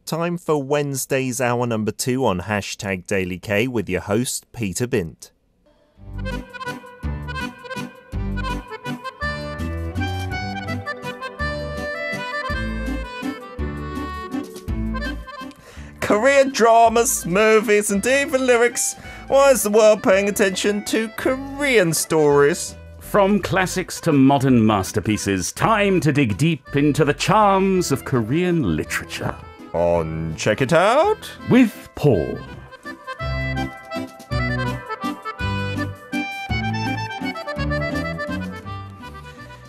time for Wednesday's hour number 2 on hashtag Daily K with your host, Peter Bint. Korean dramas, movies, and even lyrics. Why is the world paying attention to Korean stories? From classics to modern masterpieces, time to dig deep into the charms of Korean literature. On Check It Out with Paul.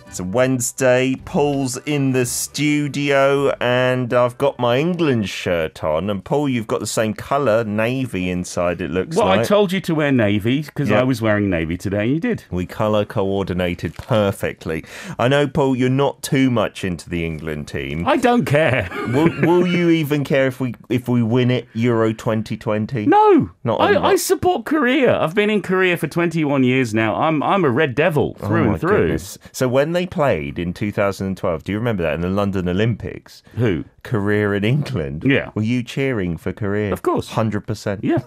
It's a Wednesday, Paul's in the studio, and I've got my England shirt on. And Paul, you've got the same colour, navy inside, it looks like. Well, I told you to wear navy, because I was wearing navy today, and you did. We colour coordinated perfectly. I know, Paul, you're not too much into the England team. I don't care. Will you even care if we win it, Euro 2020? No. I support Korea. I've been in Korea for 21 years now. I'm a Red Devil through and through. Goodness. So when they played in 2012, do you remember that in the London Olympics? Who? Korea and England. Yeah. Were you cheering for Korea? Of course. 100%. Yeah.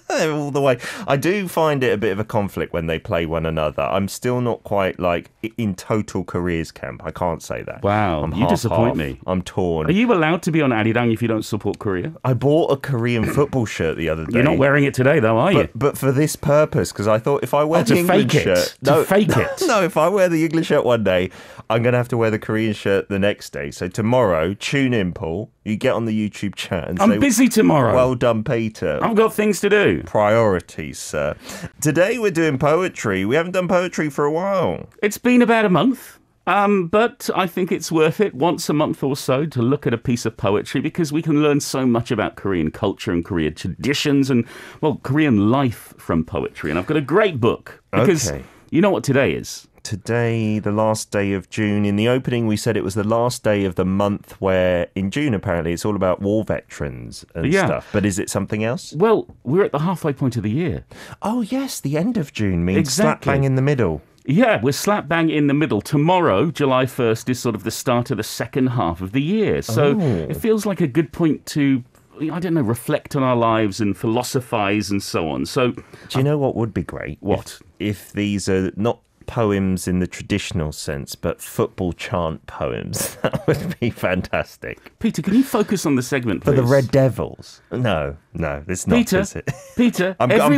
All the way. I do find it a bit of a conflict when they play one another. I'm still not quite like in total Korea's camp. I can't say that. Wow. You disappoint me. I'm torn. Are you allowed to be on Arirang if you don't support Korea? I bought a Korean football shirt the other day. You're not wearing it today though, are you? But for this purpose, because I thought if I wear the England shirt... To fake it. No, if I wear the English shirt one day, I'm going to have to wear the Korean shirt the next day. So tomorrow, tune in, Paul. You get on the YouTube chat and say... I'm busy tomorrow. Well done, Peter. I've got things to do. Priorities, sir. Today we're doing poetry. We haven't done poetry for a while. It's been about a month. But I think it's worth it once a month or so to look at a piece of poetry because we can learn so much about Korean culture and Korean traditions and, well, Korean life from poetry. And I've got a great book because you know what today is? Today, the last day of June. In the opening, we said it was the last day of the month where, in June, apparently, it's all about war veterans and stuff. But is it something else? Well, we're at the halfway point of the year. Oh, yes, the end of June means slap bang in the middle. Yeah, we're slap bang in the middle. Tomorrow, July 1st, is sort of the start of the second half of the year. So it feels like a good point to, I don't know, reflect on our lives and philosophize and so on. So, do you know what would be great? What? If these are not poems in the traditional sense, but football chant poems. That would be fantastic. Peter, can you focus on the segment, please? For the Red Devils? No, it's not, Peter, is it? Peter, every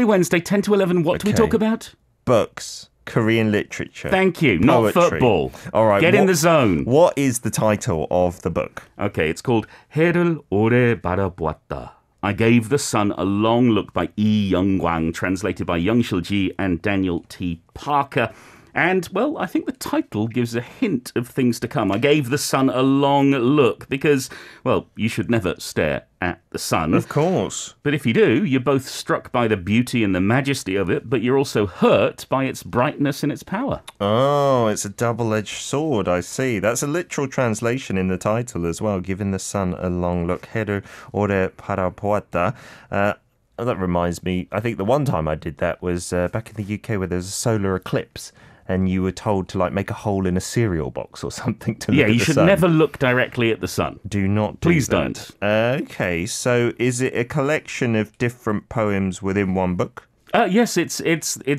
Wednesday, 10 to 11, what do we talk about? Books. Korean literature. Thank you. Poetry. Not football. All right. Get in the zone. What is the title of the book? Okay, it's called 해를 오래 바라보았다. I Gave the Sun a Long Look by Lee Young-kwang, translated by YoungShil and Daniel T. Parker. And, well, I think the title gives a hint of things to come. I gave the sun a long look because, well, you should never stare at the sun. Of course. But if you do, you're both struck by the beauty and the majesty of it, but you're also hurt by its brightness and its power. Oh, it's a double-edged sword, I see. That's a literal translation in the title as well, giving the sun a long look. 해를 오래 바라보았다. That reminds me, I think the one time I did that was back in the UK where there's a solar eclipse. And you were told to like make a hole in a cereal box or something to look at the sun. Yeah, you should never look directly at the sun. Do not do Please that. don't. Okay, so is it a collection of different poems within one book? Yes, it's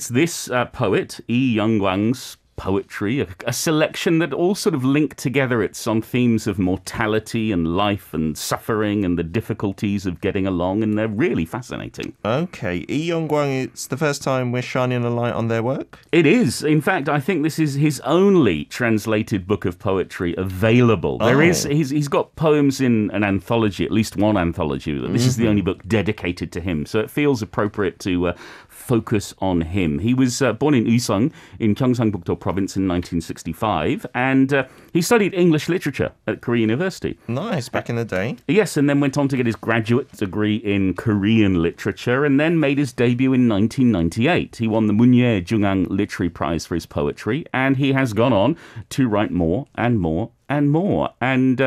this poet, Lee Young-kwang's poetry, a selection that all sort of link together. It's on themes of mortality and life and suffering and the difficulties of getting along, and they're really fascinating. Okay, Lee Young-kwang, it's the first time we're shining a light on their work? It is. In fact, I think this is his only translated book of poetry available. He's got poems in an anthology, at least one anthology. This is the only book dedicated to him, so it feels appropriate to focus on him. He was born in Uiseong in Gyeongsang-buk-do province in 1965, and he studied English literature at Korea University. Nice, back in the day. Yes, and then went on to get his graduate degree in Korean literature, and then made his debut in 1998. He won the Munye Jungang Literary Prize for his poetry, and he has gone on to write more and more and more. And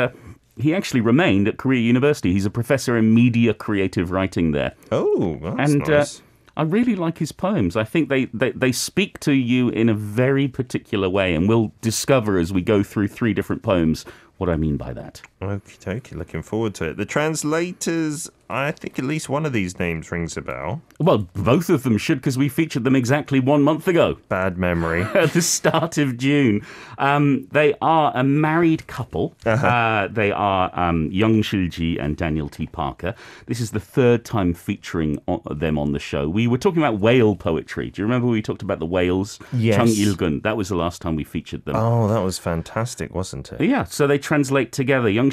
he actually remained at Korea University. He's a professor in media creative writing there. Oh, that's nice. I really like his poems. I think they speak to you in a very particular way, and we'll discover as we go through 3 different poems what I mean by that. Okie dokie, looking forward to it. The translators, I think at least one of these names rings a bell. Well, both of them should, because we featured them exactly 1 month ago. Bad memory. At the start of June. They are a married couple. They are YoungShil and Daniel T. Parker. This is the third time featuring them on the show. We were talking about whale poetry. Do you remember we talked about the whales? Yes. Chung Il-gun. That was the last time we featured them. Oh, that was fantastic, wasn't it? Yeah, so they translate together. YoungShil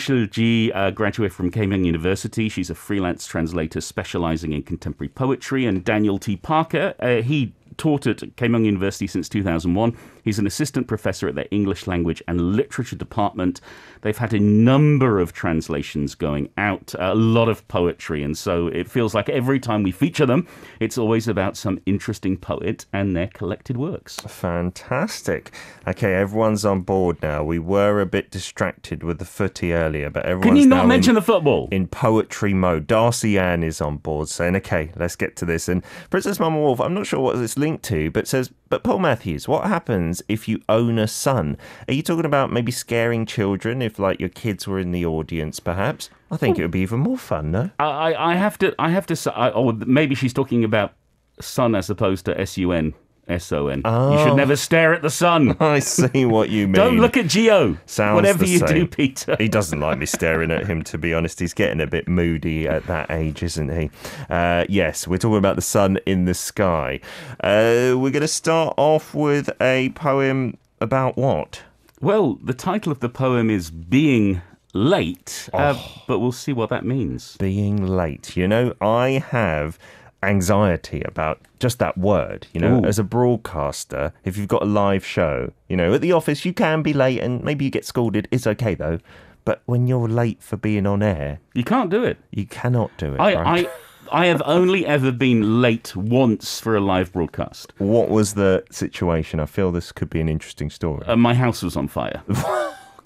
graduated from Keimyung University. She's a freelance translator specializing in contemporary poetry. And Daniel T. Parker, he taught at Keimyung University since 2001. He's an assistant professor at their English language and literature department. They've had a number of translations going out, a lot of poetry, and so it feels like every time we feature them, it's always about some interesting poet and their collected works. Fantastic. Okay, everyone's on board now. We were a bit distracted with the footy earlier, but everyone's Can you not now mention the football? in poetry mode. Darcy Ann is on board saying, okay, let's get to this. And Princess Mama Wolf, I'm not sure what it's linked to, but says, but Paul Matthews, what happens if you own a son? Are you talking about maybe scaring children if, like, your kids were in the audience, perhaps? I think it would be even more fun, no? I have to say, or maybe she's talking about sun as opposed to SUN. S-O-N. Oh. You should never stare at the sun. I see what you mean. Don't look at Geo. Sounds whatever the you same. do, Peter. He doesn't like me staring at him, to be honest. He's getting a bit moody at that age, isn't he? Yes, we're talking about the sun in the sky. We're going to start off with a poem about what? Well, the title of the poem is Being Late, but we'll see what that means. Being late. You know, I have anxiety about just that word, you know. Ooh. As a broadcaster, if you've got a live show, you know, at the office you can be late and maybe you get scolded. It's okay though. But when you're late for being on air, You can't do it. you cannot do it, right? I have only ever been late once for a live broadcast. What was the situation? I feel this could be an interesting story. My house was on fire.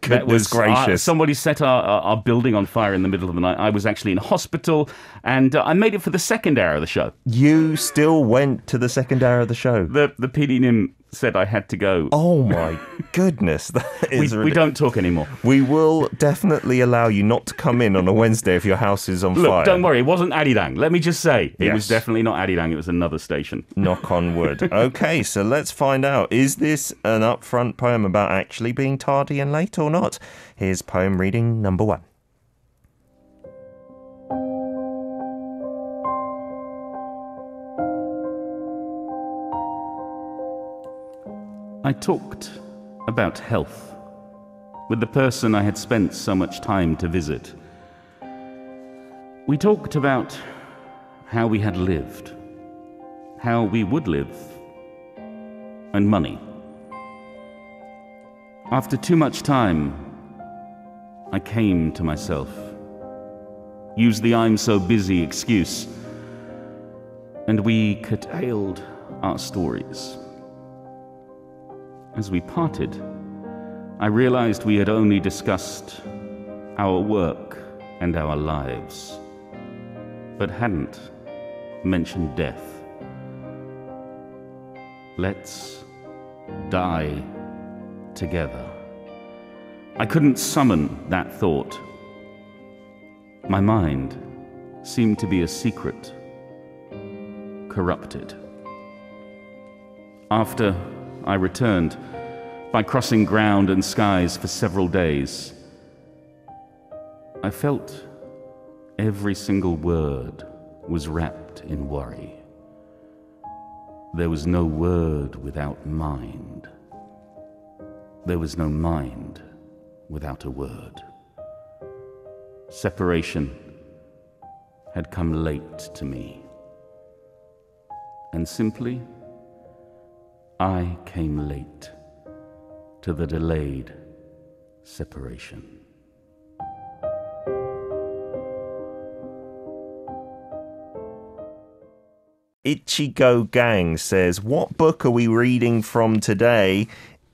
Goodness gracious. Somebody set our building on fire in the middle of the night. I was actually in hospital, and I made it for the second hour of the show. You still went to the second hour of the show? The PD Nim said I had to go. Oh my goodness. That is We don't talk anymore. We will definitely allow you not to come in on a Wednesday if your house is on Look, fire. don't worry, it wasn't Arirang. Let me just say, it Yes. was definitely not Arirang, it was another station. Knock on wood. Okay, so let's find out. Is this an upfront poem about actually being tardy and late or not? Here's poem reading number 1. I talked about health with the person I had spent so much time to visit. We talked about how we had lived, how we would live, and money. After too much time, I came to myself, used the "I'm so busy" excuse, and we curtailed our stories. As we parted, I realized we had only discussed our work and our lives, but hadn't mentioned death. Let's die together. I couldn't summon that thought. My mind seemed to be a secret, corrupted. After I returned, by crossing ground and skies for several days, I felt every single word was wrapped in worry. There was no word without mind. There was no mind without a word. Separation had come late to me, and simply, I came late to the delayed separation. Ichigo Gang says, what book are we reading from today?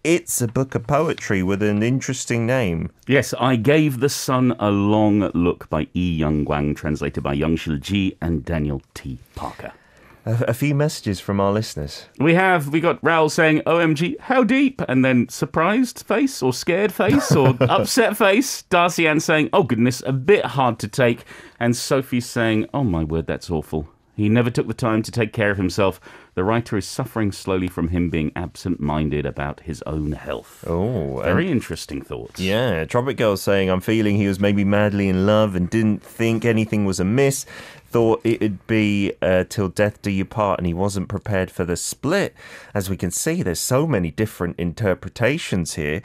It's a book of poetry with an interesting name. Yes, I Gave the Sun a Long Look by Lee Young-kwang, translated by YoungShil and Daniel T. Parker. a few messages from our listeners. We got Raoul saying, OMG, how deep? And then surprised face or scared face or upset face. Darcy Ann saying, oh goodness, a bit hard to take. And Sophie saying, oh my word, that's awful. He never took the time to take care of himself. The writer is suffering slowly from him being absent-minded about his own health. Oh, very interesting thoughts. Yeah, Tropic Girl saying, I'm feeling he was maybe madly in love and didn't think anything was amiss. Thought it'd be till death do you part, and he wasn't prepared for the split. As we can see, there's so many different interpretations here.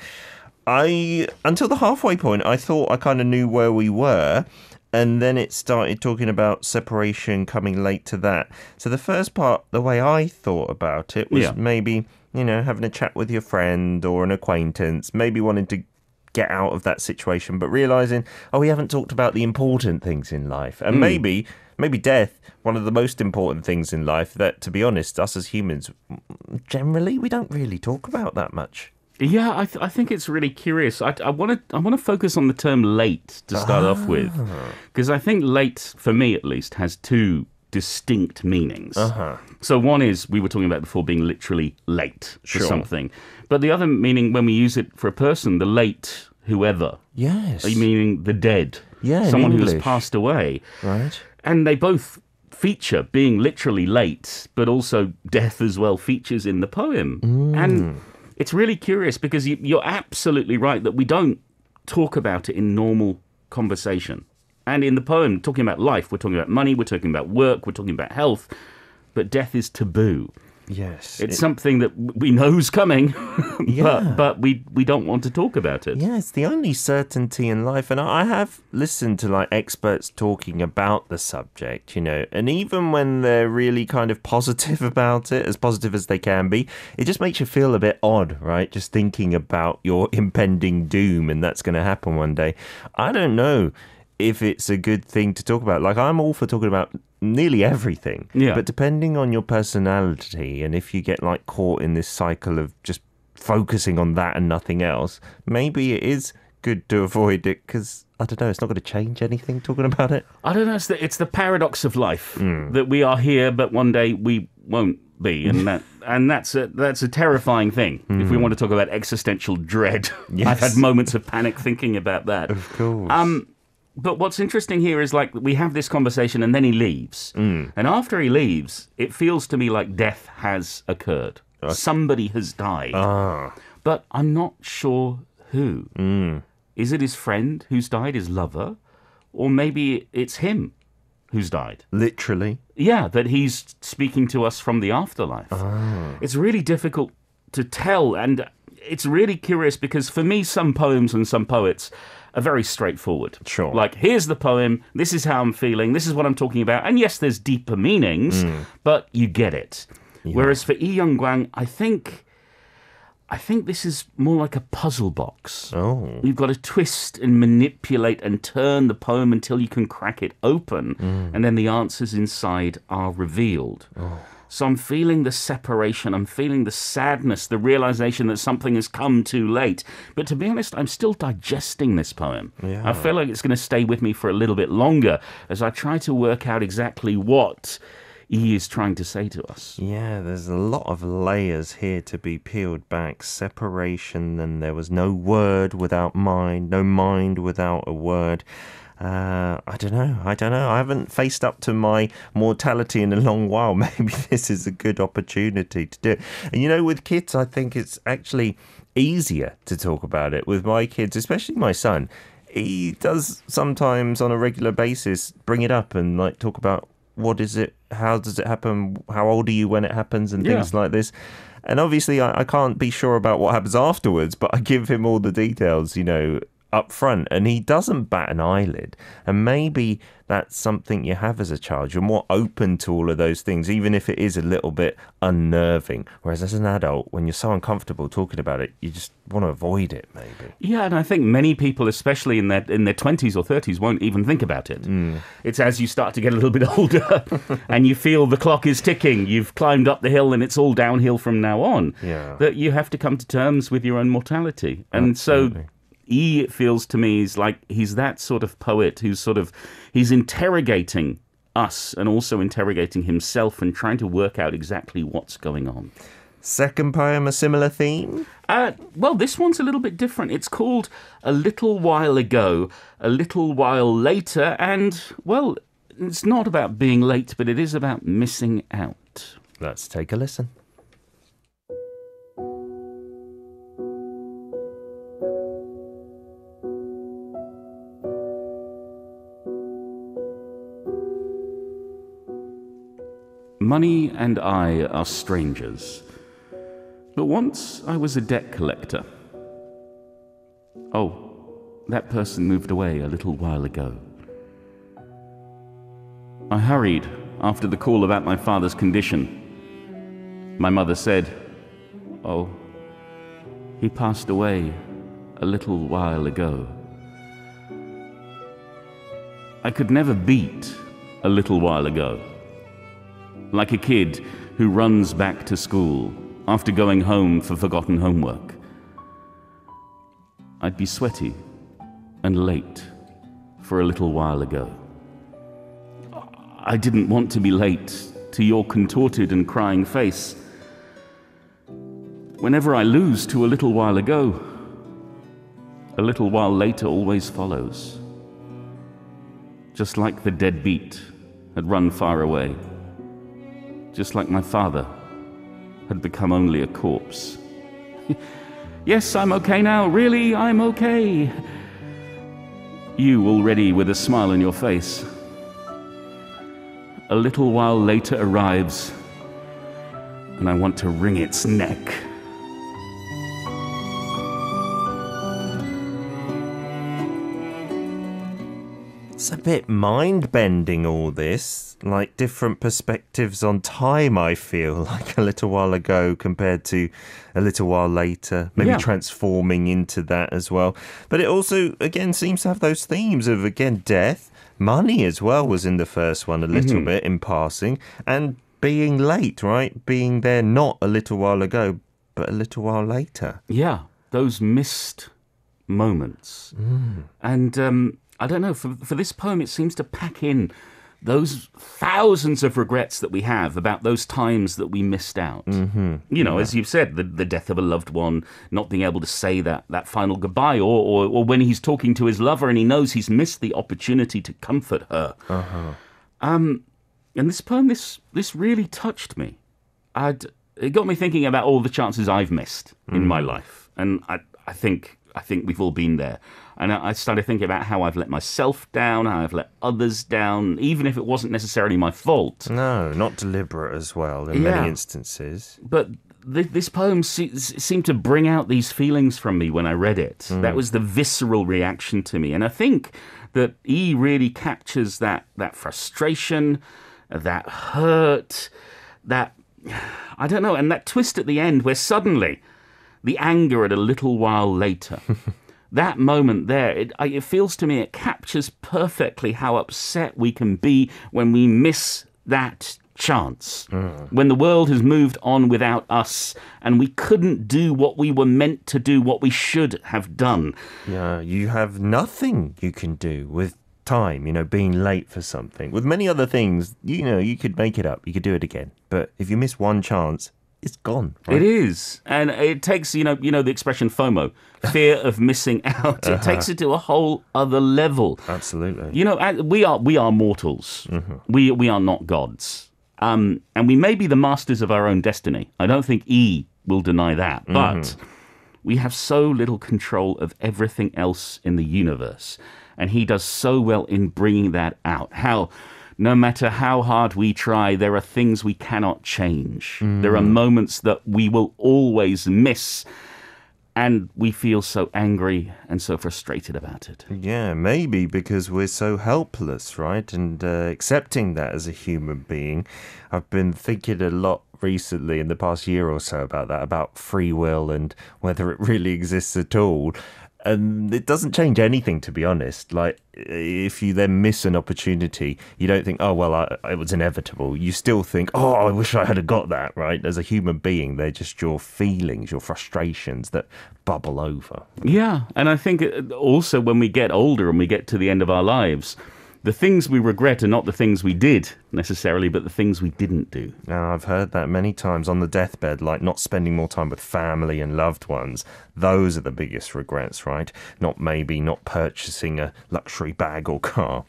Until the halfway point, I thought I kind of knew where we were. And then it started talking about separation coming late to that. So the first part, the way I thought about it was maybe, having a chat with your friend or an acquaintance, maybe wanting to get out of that situation, but realizing, we haven't talked about the important things in life. And maybe death, one of the most important things in life that, to be honest, us as humans, generally, we don't really talk about that much. Yeah, I think it's really curious. I want to focus on the term late to start off with, because I think late, for me at least, has two distinct meanings. So one is, we were talking about before, being literally late for something. But the other meaning, when we use it for a person, the late whoever. Yes. Meaning the dead. Yeah, someone who has passed away. Right. And they both feature being literally late, but also death as well features in the poem. And it's really curious because you're absolutely right that we don't talk about it in normal conversation. And in the poem, talking about life, we're talking about money, we're talking about work, we're talking about health, but death is taboo. Yes. It's something that we know's coming, but we don't want to talk about it. Yeah, it's the only certainty in life. And I have listened to experts talking about the subject, and even when they're really kind of positive about it, as positive as they can be, it just makes you feel a bit odd, right? Just thinking about your impending doom and that's going to happen one day. I don't know if it's a good thing to talk about. I'm all for talking about nearly everything. Yeah. But depending on your personality and if you get caught in this cycle of just focusing on that and nothing else, maybe it is good to avoid it because, I don't know, it's not going to change anything talking about it. I don't know. It's the paradox of life that we are here, but one day we won't be. And that's a terrifying thing. If we want to talk about existential dread. Yes. I've had moments of panic thinking about that. Of course. But what's interesting here is we have this conversation and then he leaves. And after he leaves, it feels to me like death has occurred. Somebody has died. But I'm not sure who. Is it his friend who's died, his lover? Or maybe it's him who's died. Literally? Yeah, that he's speaking to us from the afterlife. It's really difficult to tell. And it's really curious because for me, some poems and some poets are very straightforward. Sure. Here's the poem, this is how I'm feeling, this is what I'm talking about. And yes, there's deeper meanings, but you get it. Yeah. Whereas for Lee Young-kwang, I think this is more like a puzzle box. Oh. You've got to twist and manipulate and turn the poem until you can crack it open, and then the answers inside are revealed. Oh. So I'm feeling the separation, I'm feeling the sadness, the realization that something has come too late. But to be honest, I'm still digesting this poem. Yeah. I feel like it's going to stay with me for a little bit longer as I try to work out exactly what he is trying to say to us. Yeah, there's a lot of layers here to be peeled back. Separation, then there was no word without mind, no mind without a word. I don't know. I haven't faced up to my mortality in a long while. Maybe this is a good opportunity to do it. And with kids, I think it's actually easier to talk about it. With my kids, especially my son, he does sometimes on a regular basis bring it up and talk about what is it, how does it happen, how old are you when it happens, and things like this. And obviously, I can't be sure about what happens afterwards, but I give him all the details, up front, and he doesn't bat an eyelid. And maybe that's something you have as a child. You're more open to all of those things, even if it is a little bit unnerving. Whereas as an adult, when you're so uncomfortable talking about it, you just want to avoid it, maybe. Yeah, and I think many people, especially in their 20s or 30s, won't even think about it. It's as you start to get a little bit older and you feel the clock is ticking, you've climbed up the hill and it's all downhill from now on, that you have to come to terms with your own mortality. And Absolutely. So it feels to me, is like he's that sort of poet who's he's interrogating us and also interrogating himself and trying to work out exactly what's going on. Second poem, a similar theme? Well, this one's a little bit different. It's called A Little While Ago, A Little While Later, and, well, it's not about being late, but it is about missing out. Let's take a listen. Money and I are strangers. But once I was a debt collector. Oh, that person moved away a little while ago. I hurried after the call about my father's condition. My mother said, "Oh, he passed away a little while ago." I could never beat a little while ago. Like a kid who runs back to school after going home for forgotten homework. I'd be sweaty and late for a little while ago. I didn't want to be late to your contorted and crying face. Whenever I lose to a little while ago, a little while later always follows. Just like the deadbeat had run far away. Just like my father had become only a corpse. Yes, I'm okay now. Really, I'm okay. You already with a smile on your face. A little while later arrives, and I want to wring its neck. It's a bit mind-bending, all this. Like different perspectives on time, I feel. Like a little while ago compared to a little while later. Maybe transforming into that as well. But it also, again, seems to have those themes of, again, death. Money as well was in the first one a little bit in passing. And being late, right? Being there not a little while ago, but a little while later. Yeah, those missed moments. And I don't know, for this poem, it seems to pack in those thousands of regrets that we have about those times that we missed out. You know, as you've said, the death of a loved one, not being able to say that final goodbye, or when he's talking to his lover and he knows he's missed the opportunity to comfort her. And this poem, this really touched me. It got me thinking about all the chances I've missed in my life. And I think we've all been there. And I started thinking about how I've let myself down, how I've let others down, even if it wasn't necessarily my fault. No, not deliberate as well in many instances. But this poem seemed to bring out these feelings from me when I read it. That was the visceral reaction to me. And I think that E really captures that frustration, that hurt, that, I don't know, and that twist at the end where suddenly the anger at a little while later. That moment there, it feels to me it captures perfectly how upset we can be when we miss that chance. When the world has moved on without us and we couldn't do what we were meant to do, what we should have done. Yeah, you have nothing you can do with time, being late for something. With many other things, you could make it up, you could do it again. But if you miss one chance, it's gone. Right? It is. And it takes, the expression FOMO, fear of missing out. It takes it to a whole other level. Absolutely. We are mortals. We are not gods. And we may be the masters of our own destiny. I don't think E will deny that. But we have so little control of everything else in the universe. And he does so well in bringing that out. How no matter how hard we try, there are things we cannot change. There are moments that we will always miss. And we feel so angry and so frustrated about it. Yeah, maybe because we're so helpless, right? And accepting that as a human being. I've been thinking a lot recently in the past year or so about that, about free will and whether it really exists at all. And it doesn't change anything, to be honest. Like, if you then miss an opportunity, you don't think, oh, well, it was inevitable. You still think, oh, I wish I had got that, right? As a human being, they're just your feelings, your frustrations that bubble over. Yeah, and I think also when we get older and we get to the end of our lives, the things we regret are not the things we did necessarily, but the things we didn't do. Now, I've heard that many times on the deathbed, like not spending more time with family and loved ones. Those are the biggest regrets, right? Not purchasing a luxury bag or car.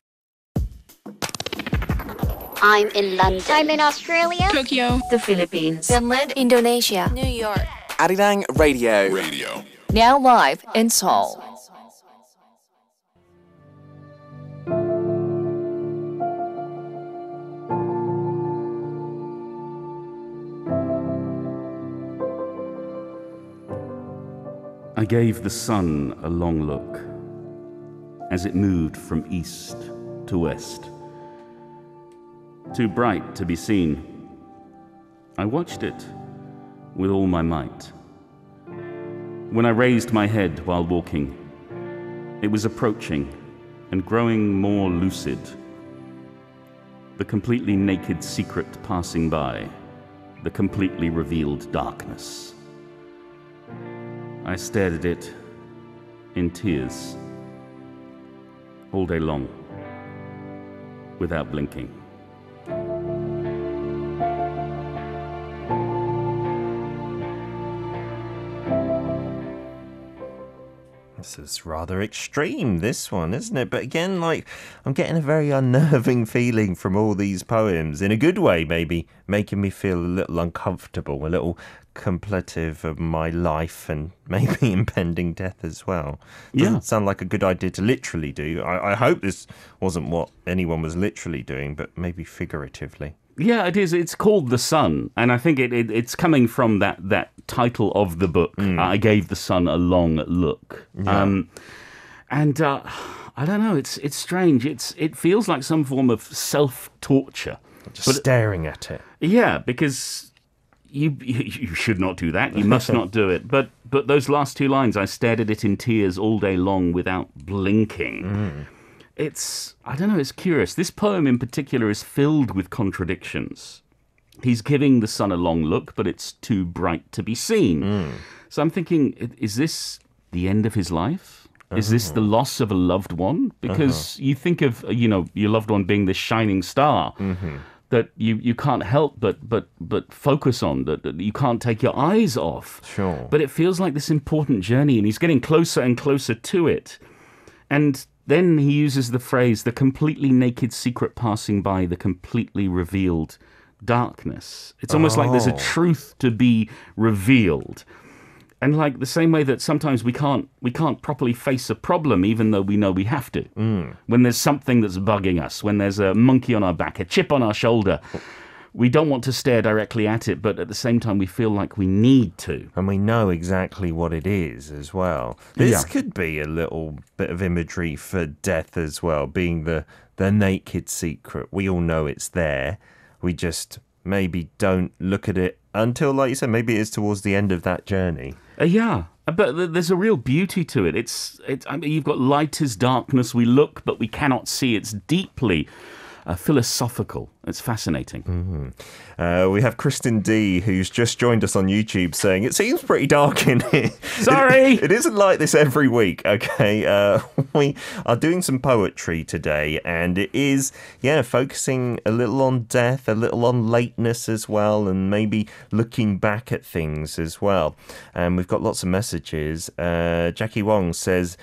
I'm in London. I'm in Australia. Tokyo. The Philippines. Finland. Indonesia. New York. Arirang Radio. Now live in Seoul. I gave the sun a long look as it moved from east to west. Too bright to be seen, I watched it with all my might. When I raised my head while walking, it was approaching and growing more lucid. The completely naked secret passing by, the completely revealed darkness. I stared at it in tears all day long, without blinking. This is rather extreme, this one, isn't it? But again, like, I'm getting a very unnerving feeling from all these poems. In a good way, maybe, making me feel a little uncomfortable, a little contemplative of my life and maybe impending death as well. Doesn't sound like a good idea to literally do. I hope this wasn't what anyone was literally doing, but maybe figuratively. Yeah, it is. It's called The Sun, and I think it's coming from that title of the book. I gave the sun a long look. Yeah. I don't know. It's strange. It feels like some form of self-torture. Just staring at it. Yeah, because you should not do that. You must not do it. But those last two lines, I stared at it in tears all day long without blinking. I don't know, it's curious. This poem in particular is filled with contradictions. He's giving the sun a long look, but it's too bright to be seen. So I'm thinking, is this the end of his life? Is this the loss of a loved one? Because you think of, your loved one being this shining star that you can't help but focus on, that you can't take your eyes off. Sure. But it feels like this important journey, and he's getting closer and closer to it. And then he uses the phrase, the completely naked secret passing by, the completely revealed darkness. It's almost like there's a truth to be revealed. And like the same way that sometimes we can't properly face a problem even though we know we have to. When there's something that's bugging us, when there's a monkey on our back, a chip on our shoulder, we don't want to stare directly at it, but at the same time we feel like we need to. And we know exactly what it is as well. This could be a little bit of imagery for death as well, being the naked secret. We all know it's there. We just maybe don't look at it until, like you said, maybe it is towards the end of that journey. But there's a real beauty to it. I mean, you've got light as darkness. We look, but we cannot see. It's deeply philosophical. It's fascinating. We have Kristen D, who's just joined us on YouTube, saying, it seems pretty dark in here. Sorry! It isn't like this every week, okay? We are doing some poetry today, and it is, focusing a little on death, a little on lateness as well, and maybe looking back at things as well. And we've got lots of messages. Jackie Wong says,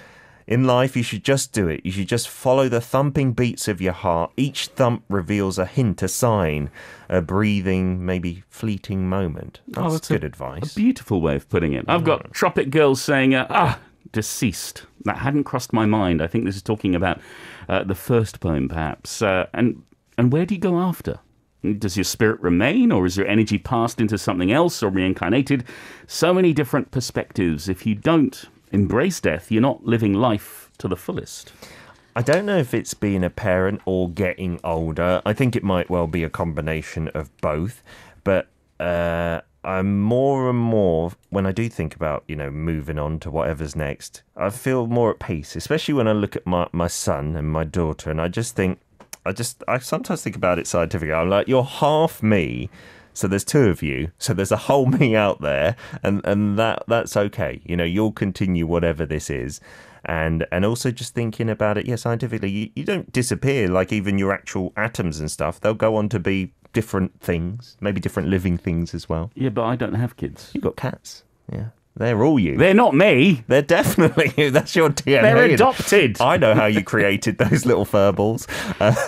in life, you should just do it. You should just follow the thumping beats of your heart. Each thump reveals a hint, a sign, a breathing, maybe fleeting moment. That's good advice. A beautiful way of putting it. I've got Tropic Girls saying, deceased. That hadn't crossed my mind. I think this is talking about the first poem, perhaps. And where do you go after? Does your spirit remain, or is your energy passed into something else or reincarnated? So many different perspectives. If you don't embrace death, you're not living life to the fullest. I don't know if it's being a parent or getting older. I think it might well be a combination of both. But I'm more and more, when I do think about, moving on to whatever's next, I feel more at peace, especially when I look at my son and my daughter, and I sometimes think about it scientifically. I'm like, you're half me. So there's two of you. So there's a whole me out there, and that's okay. You'll continue whatever this is. And also just thinking about it, scientifically, you don't disappear, like even your actual atoms and stuff. They'll go on to be different things, maybe different living things as well. Yeah, but I don't have kids. You've got cats. Yeah. They're all you. They're not me. They're definitely you. That's your DNA. They're adopted. I know how you created those little furballs.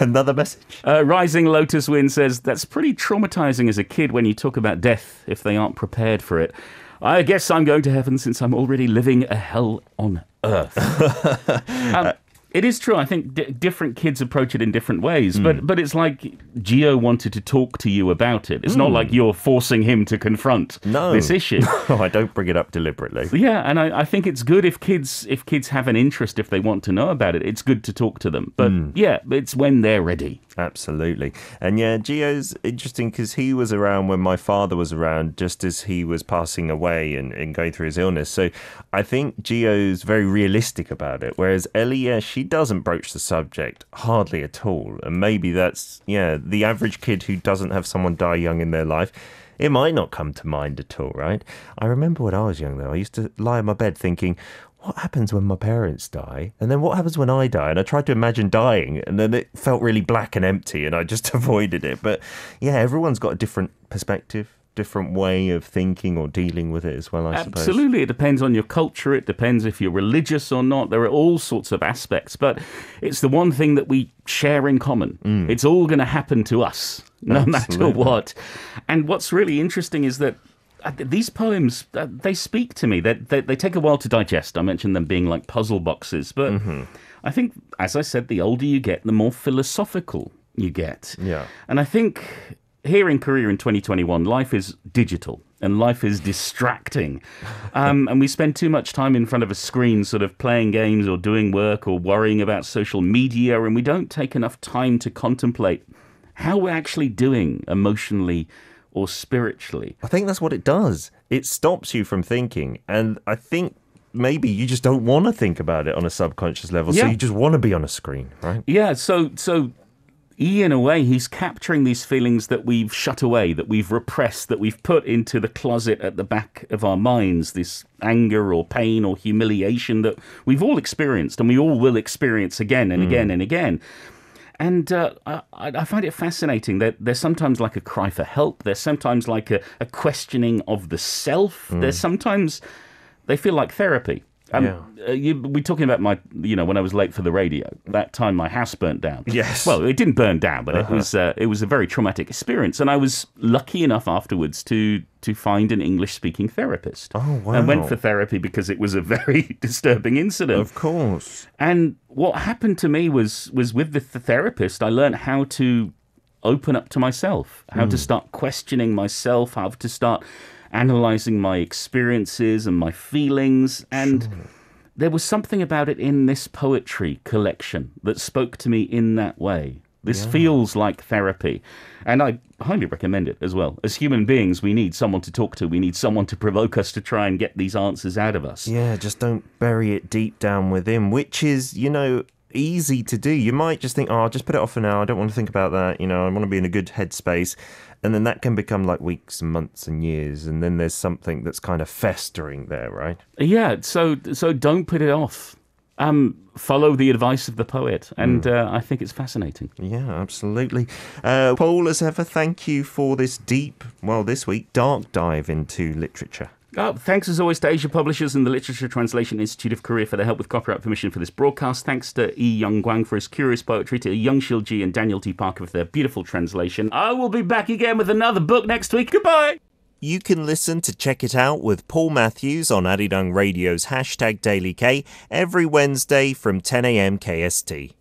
Another message. Rising Lotus Wind says, that's pretty traumatizing as a kid when you talk about death if they aren't prepared for it. I guess I'm going to heaven since I'm already living a hell on earth. It is true. I think different kids approach it in different ways, but it's like Gio wanted to talk to you about it. It's not like you're forcing him to confront this issue. No, I don't bring it up deliberately. Yeah, and I think it's good if kids have an interest, if they want to know about it, it's good to talk to them. But yeah, it's when they're ready. Absolutely. And yeah, Gio's interesting because he was around when my father was around, just as he was passing away and going through his illness. So I think Gio's very realistic about it, whereas Ellie, she doesn't broach the subject hardly at all. And maybe that's, the average kid who doesn't have someone die young in their life. It might not come to mind at all, right? I remember when I was young, though, I used to lie in my bed thinking, what happens when my parents die? And then what happens when I die? And I tried to imagine dying, and then it felt really black and empty, and I just avoided it. But yeah, everyone's got a different perspective, different way of thinking or dealing with it as well, I suppose. Absolutely. It depends on your culture. It depends if you're religious or not. There are all sorts of aspects, but it's the one thing that we share in common. It's all going to happen to us, no matter what. And what's really interesting is that these poems, they speak to me. They take a while to digest. I mentioned them being like puzzle boxes. But I think, as I said, the older you get, the more philosophical you get. Yeah. And I think here in Korea in 2021, life is digital and life is distracting. And we spend too much time in front of a screen sort of playing games or doing work or worrying about social media. And we don't take enough time to contemplate how we're actually doing emotionally or spiritually. I think that's what it does. It stops you from thinking. And I think maybe you just don't want to think about it on a subconscious level. So you just want to be on a screen, right? Yeah, so E, in a way, he's capturing these feelings that we've shut away, that we've repressed, that we've put into the closet at the back of our minds, this anger or pain or humiliation that we've all experienced and we all will experience again and again and again. And I find it fascinating that there's sometimes like a cry for help. There's sometimes like a questioning of the self. There's sometimes they feel like therapy. We're talking about when I was late for the radio, that time my house burnt down. Yes. Well, it didn't burn down, but it was a very traumatic experience. And I was lucky enough afterwards to find an English-speaking therapist. Oh, wow. I went for therapy because it was a very disturbing incident. Of course. And what happened to me was with the therapist, I learned how to open up to myself, how to start questioning myself, how to start analyzing my experiences and my feelings. And there was something about it in this poetry collection that spoke to me in that way. This feels like therapy. And I highly recommend it as well. As human beings, we need someone to talk to. We need someone to provoke us to try and get these answers out of us. Yeah, just don't bury it deep down within, which is, easy to do. You might just think, I'll just put it off for now. I don't want to think about that. I want to be in a good headspace. And then that can become like weeks and months and years. And then there's something that's kind of festering there, right? Yeah, so don't put it off. Follow the advice of the poet. And I think it's fascinating. Yeah, absolutely. Paul, as ever, thank you for this this week, dark dive into literature. Thanks as always to Asia Publishers and the Literature Translation Institute of Korea for their help with copyright permission for this broadcast. Thanks to Lee Young-kwang for his curious poetry, to YoungShil Ji and Daniel T. Parker for their beautiful translation. I will be back again with another book next week. Goodbye! You can listen to Check It Out with Paul Matthews on Arirang Radio's #DailyK every Wednesday from 10 a.m. KST.